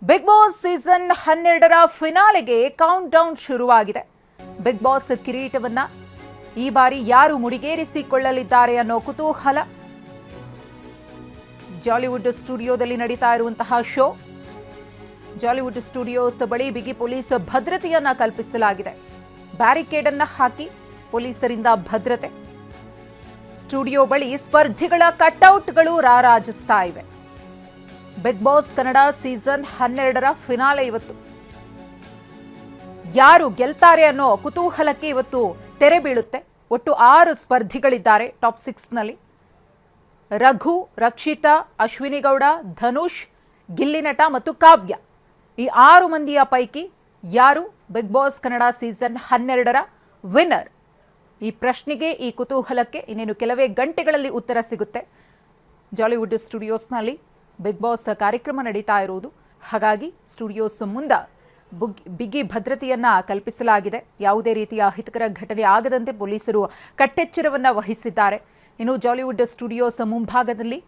Big Boss season 12ರ ಫಿನಾಲೆಗೆ count down ಶುರುವಾಗಿದೆ. ಬಿಗ್ ಬಾಸ್ ಕಿರೀಟವನ್ನ ಈ ಬಾರಿ ಯಾರು ಮುಡಿಗೇರಿಸಿಕೊಳ್ಳಲಿದ್ದಾರೆ ಅನ್ನೋ ಕುತೂಹಲ. ಜಾಲಿವುಡ್ ಸ್ಟುಡಿಯೋದಲ್ಲಿ ನಡೀತಾ ಇರುವಂತಹ ಶೋ. ಜಾಲಿವುಡ್ ಸ್ಟುಡಿಯೋಸ್ ಬಳಿ ಬಿಗಿ ಪೊಲೀಸ್ ಭದ್ರತೆಯನ್ನ ಕಲ್ಪಿಸಲಾಗಿದೆ. ಬ್ಯಾರಿಕೇಡ್ ಅನ್ನ ಹಾಕಿ ಪೊಲೀಸರಿಂದ ಭದ್ರತೆ. ಸ್ಟುಡಿಯೋ ಬಳಿ ಸ್ಪರ್ಧಿಗಳ ಕಟ್ಔಟ್ಗಳು ರಾರಾಜಿಸ್ತಾ ಇವೆ. ಬಿಗ್ ಬಾಸ್ ಕನ್ನಡ ಸೀಸನ್ 12ರ ಫಿನಾಲೆ ಇವತ್ತು. ಯಾರು ಗೆಲ್ತಾರೆ ಅನ್ನೋ ಕುತೂಹಲಕ್ಕೆ ಇವತ್ತು ತೆರೆ ಬೀಳುತ್ತೆ. ಒಟ್ಟು 6 ಸ್ಪರ್ಧಿಗಳಿದ್ದಾರೆ ಟಾಪ್ 6ನಲ್ಲಿ. ರಘು, ರಕ್ಷಿತಾ, ಅಶ್ವಿನಿ ಗೌಡ, ಧನುಷ್, ಗಿಲ್ಲಿ ನಟ ಮತ್ತು ಕಾವ್ಯ. ಈ 6 ಮಂದಿಯ ಪೈಕಿ ಯಾರು ಬಿಗ್ ಬಾಸ್ ಕನ್ನಡ ಸೀಸನ್ 12ರ ವಿನ್ನರ್? ಈ ಪ್ರಶ್ನೆಗೆ, ಈ ಕುತೂಹಲಕ್ಕೆ ಇನ್ನೇನು ಕೆಲವೇ ಗಂಟೆಗಳಲ್ಲಿ ಉತ್ತರ ಸಿಗುತ್ತೆ. ಜಾಲಿವುಡ್ ಸ್ಟುಡಿಯೋಸ್ನಲ್ಲಿ ಬಿಗ್ ಬಾಸ್ ಕಾರ್ಯಕ್ರಮ ನಡೀತಾ ಇರುವುದು. ಹಾಗಾಗಿ ಸ್ಟುಡಿಯೋಸ್ ಮುಂದೆ ಬಿಗಿ ಭದ್ರತೆಯನ್ನ ಕಲ್ಪಿಸಲಾಗಿದೆ. ಯಾವುದೇ ರೀತಿಯ ಅಹಿತಕರ ಘಟನೆ ಆಗದಂತೆ ಪೊಲೀಸರು ಕಟ್ಟೆಚ್ಚರವನ್ನ ವಹಿಸಿದ್ದಾರೆ. ಇನ್ನು ಜಾಲಿವುಡ್ ಸ್ಟುಡಿಯೋಸ್ ಮುಂಭಾಗದಲ್ಲಿ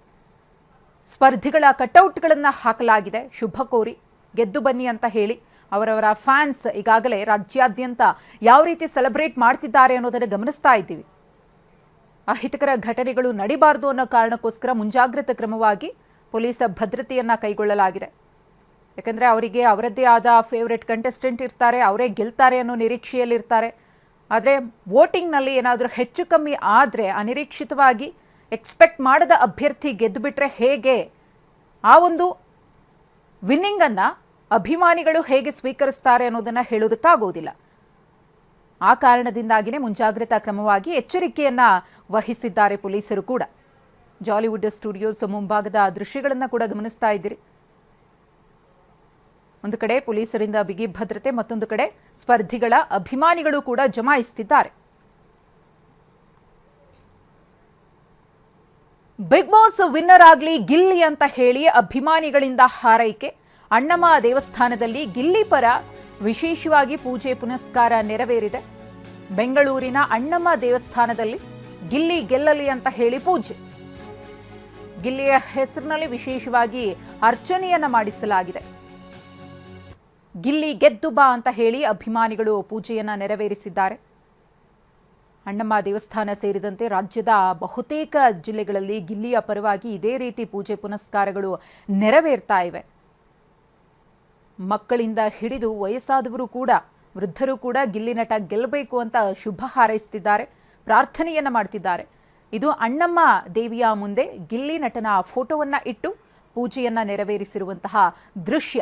ಸ್ಪರ್ಧಿಗಳ ಕಟ್ಔಟ್ಗಳನ್ನು ಹಾಕಲಾಗಿದೆ. ಶುಭ ಕೋರಿ ಗೆದ್ದು ಬನ್ನಿ ಅಂತ ಹೇಳಿ ಅವರವರ ಫ್ಯಾನ್ಸ್ ಈಗಾಗಲೇ ರಾಜ್ಯಾದ್ಯಂತ ಯಾವ ರೀತಿ ಸೆಲೆಬ್ರೇಟ್ ಮಾಡ್ತಿದ್ದಾರೆ ಅನ್ನೋದನ್ನು ಗಮನಿಸ್ತಾ ಇದ್ದೀವಿ. ಅಹಿತಕರ ಘಟನೆಗಳು ನಡೀಬಾರದು ಅನ್ನೋ ಕಾರಣಕ್ಕೋಸ್ಕರ ಮುಂಜಾಗ್ರತಾ ಕ್ರಮವಾಗಿ ಪೊಲೀಸ್ ಭದ್ರತೆಯನ್ನ ಕೈಗೊಳ್ಳಲಾಗಿದೆ. ಯಾಕಂದರೆ ಅವರಿಗೆ ಅವರದ್ದೇ ಆದ ಫೇವ್ರೆಟ್ ಕಂಟೆಸ್ಟೆಂಟ್ ಇರ್ತಾರೆ, ಅವರೇ ಗೆಲ್ತಾರೆ ಅನ್ನೋ ನಿರೀಕ್ಷೆಯಲ್ಲಿರ್ತಾರೆ. ಆದರೆ ವೋಟಿಂಗ್ನಲ್ಲಿ ಏನಾದರೂ ಹೆಚ್ಚು ಕಮ್ಮಿ ಆದರೆ ಅನಿರೀಕ್ಷಿತವಾಗಿ ಎಕ್ಸ್ಪೆಕ್ಟ್ ಮಾಡದ ಅಭ್ಯರ್ಥಿ ಗೆದ್ದು ಬಿಟ್ಟರೆ ಹೇಗೆ, ಆ ಒಂದು ವಿನ್ನಿಂಗನ್ನು ಅಭಿಮಾನಿಗಳು ಹೇಗೆ ಸ್ವೀಕರಿಸ್ತಾರೆ ಅನ್ನೋದನ್ನು ಹೇಳೋದಕ್ಕಾಗೋದಿಲ್ಲ. ಆ ಕಾರಣದಿಂದಾಗಿಯೇ ಮುಂಜಾಗ್ರತಾ ಕ್ರಮವಾಗಿ ಎಚ್ಚರಿಕೆಯನ್ನು ವಹಿಸಿದ್ದಾರೆ ಪೊಲೀಸರು ಕೂಡ. ಜಾಲಿವುಡ್ ಸ್ಟುಡಿಯೋಸ್ ಮುಂಭಾಗದ ದೃಶ್ಯಗಳನ್ನು ಕೂಡ ಗಮನಿಸ್ತಾ ಇದ್ದೀರಿ. ಒಂದು ಕಡೆ ಪೊಲೀಸರಿಂದ ಬಿಗಿ ಭದ್ರತೆ, ಮತ್ತೊಂದು ಕಡೆ ಸ್ಪರ್ಧಿಗಳ ಅಭಿಮಾನಿಗಳು ಕೂಡ ಜಮಾಯಿಸುತ್ತಿದ್ದಾರೆ. ಬಿಗ್ ಬಾಸ್ ವಿನ್ನರ್ ಆಗಲಿ ಗಿಲ್ಲಿ ಅಂತ ಹೇಳಿ ಅಭಿಮಾನಿಗಳಿಂದ ಹಾರೈಕೆ. ಅಣ್ಣಮ್ಮ ದೇವಸ್ಥಾನದಲ್ಲಿ ಗಿಲ್ಲಿ ಪರ ವಿಶೇಷವಾಗಿ ಪೂಜೆ ಪುನಸ್ಕಾರ ನೆರವೇರಿದೆ. ಬೆಂಗಳೂರಿನ ಅಣ್ಣಮ್ಮ ದೇವಸ್ಥಾನದಲ್ಲಿ ಗಿಲ್ಲಿ ಗೆಲ್ಲಲಿ ಅಂತ ಹೇಳಿ ಪೂಜೆ. ಗಿಲ್ಲಿಯ ಹೆಸರಿನಲ್ಲಿ ವಿಶೇಷವಾಗಿ ಅರ್ಚನೆಯನ್ನ ಮಾಡಿಸಲಾಗಿದೆ. ಗಿಲ್ಲಿ ಗೆದ್ದು ಬಾ ಅಂತ ಹೇಳಿ ಅಭಿಮಾನಿಗಳು ಪೂಜೆಯನ್ನ ನೆರವೇರಿಸಿದ್ದಾರೆ. ಅಣ್ಣಮ್ಮ ದೇವಸ್ಥಾನ ಸೇರಿದಂತೆ ರಾಜ್ಯದ ಬಹುತೇಕ ಜಿಲ್ಲೆಗಳಲ್ಲಿ ಗಿಲ್ಲಿಯ ಪರವಾಗಿ ಇದೇ ರೀತಿ ಪೂಜೆ ಪುನಸ್ಕಾರಗಳು ನೆರವೇರ್ತಾ ಇವೆ. ಮಕ್ಕಳಿಂದ ಹಿಡಿದು ವಯಸ್ಸಾದವರು ಕೂಡ, ವೃದ್ಧರು ಕೂಡ ಗಿಲ್ಲಿ ನಟ ಗೆಲ್ಲಬೇಕು ಅಂತ ಶುಭ ಹಾರೈಸುತ್ತಿದ್ದಾರೆ, ಪ್ರಾರ್ಥನೆಯನ್ನ ಮಾಡ್ತಿದ್ದಾರೆ. ಇದು ಅಣ್ಣಮ್ಮ ದೇವಿಯ ಮುಂದೆ ಗಿಲ್ಲಿ ನಟನ ಫೋಟೋವನ್ನ ಇಟ್ಟು ಪೂಜೆಯನ್ನ ನೆರವೇರಿಸಿರುವಂತಹ ದೃಶ್ಯ.